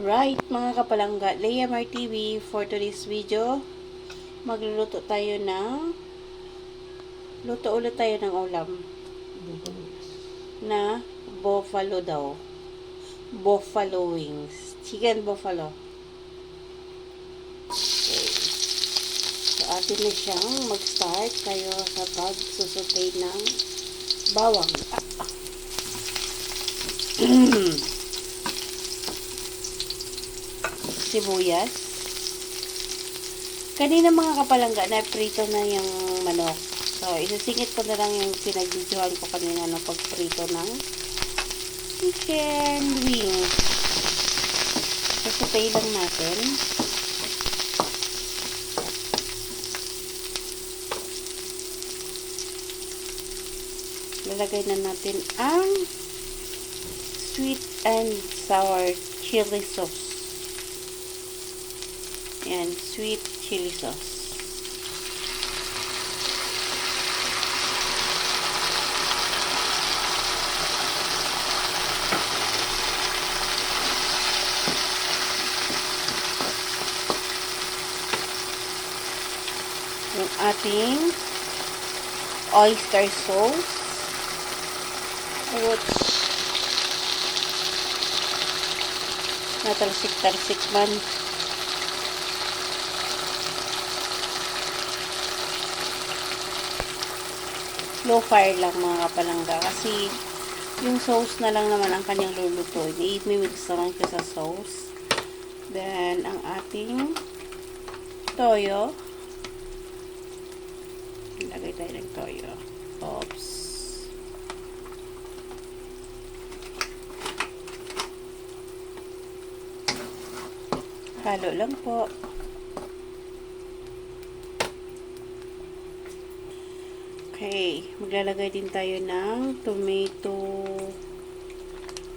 Alright, mga kapalangga, Leia Mar TV, for today's video, magluluto tayo ng, luto ulit tayo ng ulam na buffalo daw. Buffalo wings. Chicken buffalo. Okay. So, atin na siyang mag-start tayo sa pag-susutay ng bawang. Sibuyas. Kanina mga kapalangga, na-prito na yung manok. So, isasingit ko na lang yung pinag-videoan ko kanina ng pag-prito ng chicken wings. Sasutay lang natin. Lalagay na natin ang sweet and sour chili sauce. Yan, sweet chili sauce. Yung ating oyster sauce. Which natalsik-talsik man. Low fire lang mga kapalangga kasi yung sauce na lang naman ang kanyang lulutuin. I-mix naman ko sa sauce. Then, ang ating toyo. Lagay tayo ng toyo. Oops. Halo lang po. Okay, maglalagay din tayo ng tomato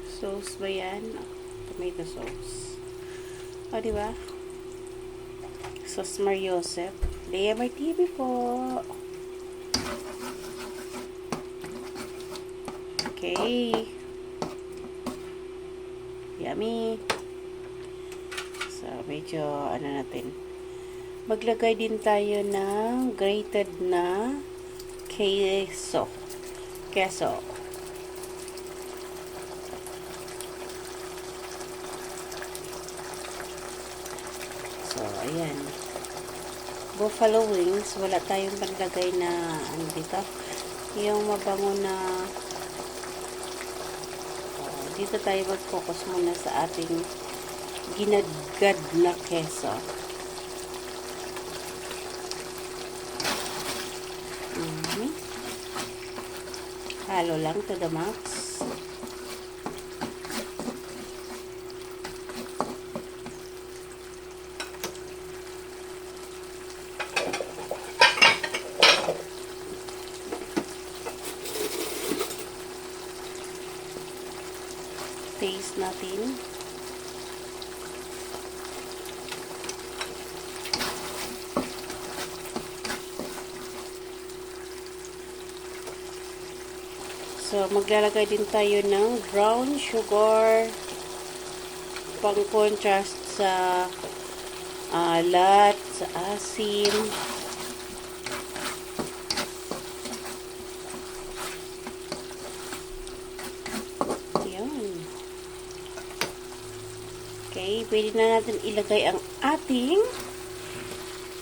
sauce ba yan? Tomato sauce. O, diba? Sauce Mariosep. Leia Mar TV po. Okay. Yummy. So, medyo, ano natin. Maglagay din tayo ng grated na queso. So, ayan. Buffalo wings. Wala tayong paglagay na, ano dito, yung mabango na, dito tayo mag-focus muna sa ating ginadgad na queso. Halo lang to the max. Taste natin. So, maglalagay din tayo ng brown sugar pang contrast sa alat, sa asim. Yan. Okay, pwede na natin ilagay ang ating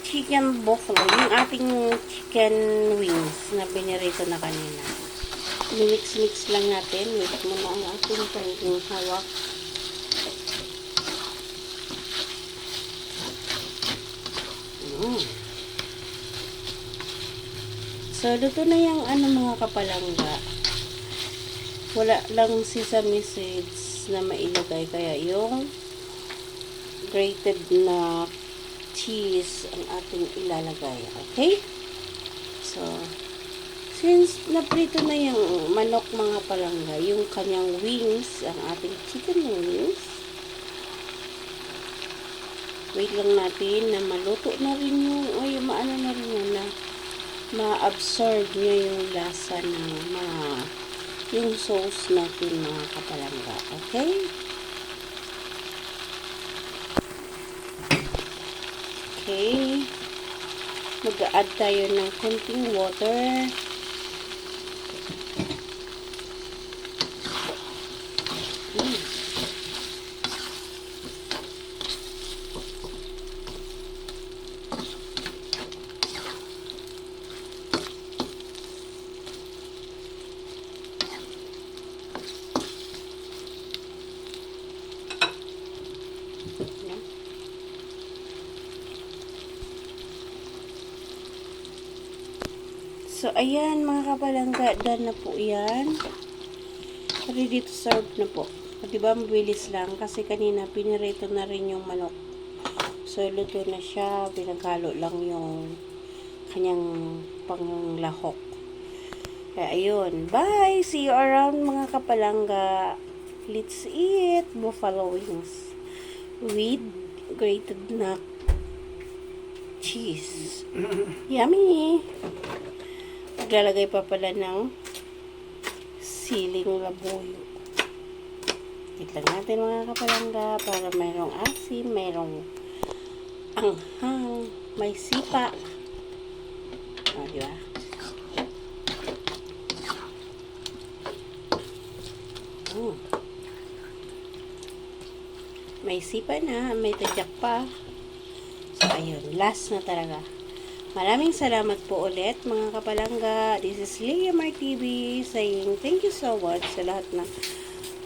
chicken buffalo, yung ating chicken wings na binirito na kanina. Mix lang natin. Mix muna ang ating panging hawak. So, luto na yung mga kapalangga. Wala lang sesame seeds na mailagay. Kaya yung grated na cheese ang ating ilalagay. Okay? So, since naprito na yung manok mga palangga, yung kanyang wings, ang ating chicken wings, wait lang natin na maluto na rin yung, o yung maano na rin yun na ma-absorb niya yung lasa ng yung sauce natin mga kapalangga. Okay? Okay. Mag-add tayo ng konting water. So, ayan mga kapalangga, done na po yan. Ready to serve na po. Diba, mabilis lang kasi kanina pinirito na rin yung manok. So, luto na siya. Pinaghalo lang yung kanyang panglahok. Kaya, ayun. Bye! See you around mga kapalangga. Let's eat buffalo wings with grated nut cheese. Yummy! Maglalagay pa pala ng siling labuyo. Tignan natin mga kapalangga para mayroong asin, mayroong anghang, may sipa. O, diba? May sipa na, may tadyak pa. So, ayun. Last na talaga. Maraming salamat po ulit mga kapalangga. This is Leah Mar TV saying thank you so much sa lahat na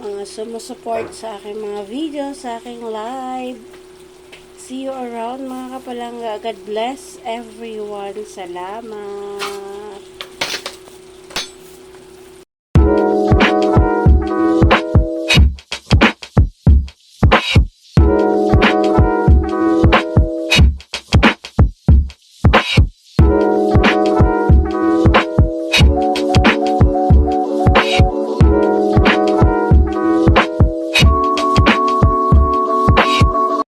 mga sumusupport sa aking mga video, sa aking live. See you around mga kapalangga. God bless everyone. Salamat.